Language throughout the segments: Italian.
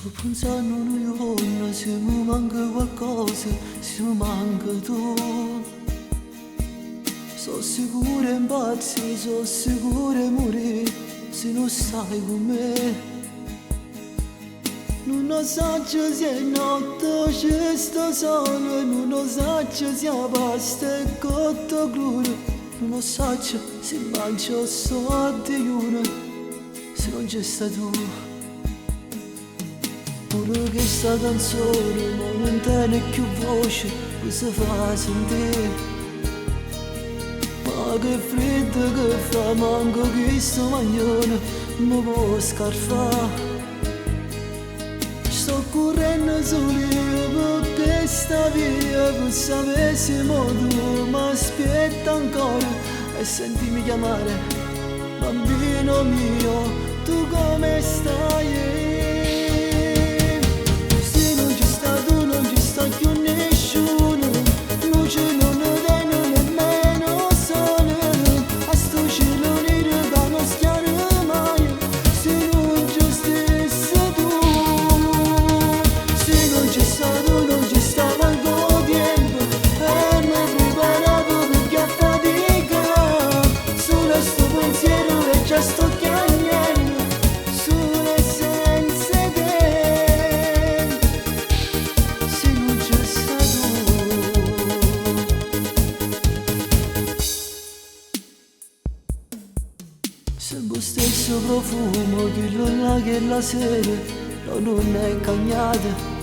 Sto pensando a un giorno se mi manca qualcosa, se mi manca tu. Sono sicura impazzi, sono sicura morire se non stai con me. Non lo so se è notte, ci sto solo, non lo so se è pasta e cotto crudo. Non lo so se mangio sto di luna, se non c'è stato tu. Pure che sta canzone ma non tiene più voce, cosa fa sentire? Ma che freddo che fa, manco che sto maglione mi può scarfare. Sto correndo solo perché sta via, per sapere se tu mi aspetta ancora e sentimi chiamare, bambino mio, tu come stai? Se non ci sta tu non ci sta più nessuno, luce non ne tiene nemmeno sole, a sto cielo nero che non schiara mai, se non ci stessa tu, se non ci sta tu non ci sta manco tempo, e mi ho preparato perché a fatica, solo sto pensiero e già sto chiamando, solo senza te, se non ci sta tu. Sempre stesso profumo, quello là che la sera la donna è cagnata.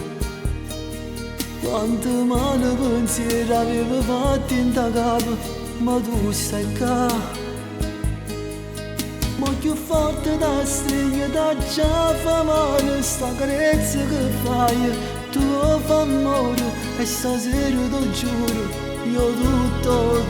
Quanto male pensiero avevo fatto in ta capo, ma tu stai qua. Ma più forte da stringa, da già fa male, sta carezza che fai, tu fa amore, e stasera ti giuro, io tutto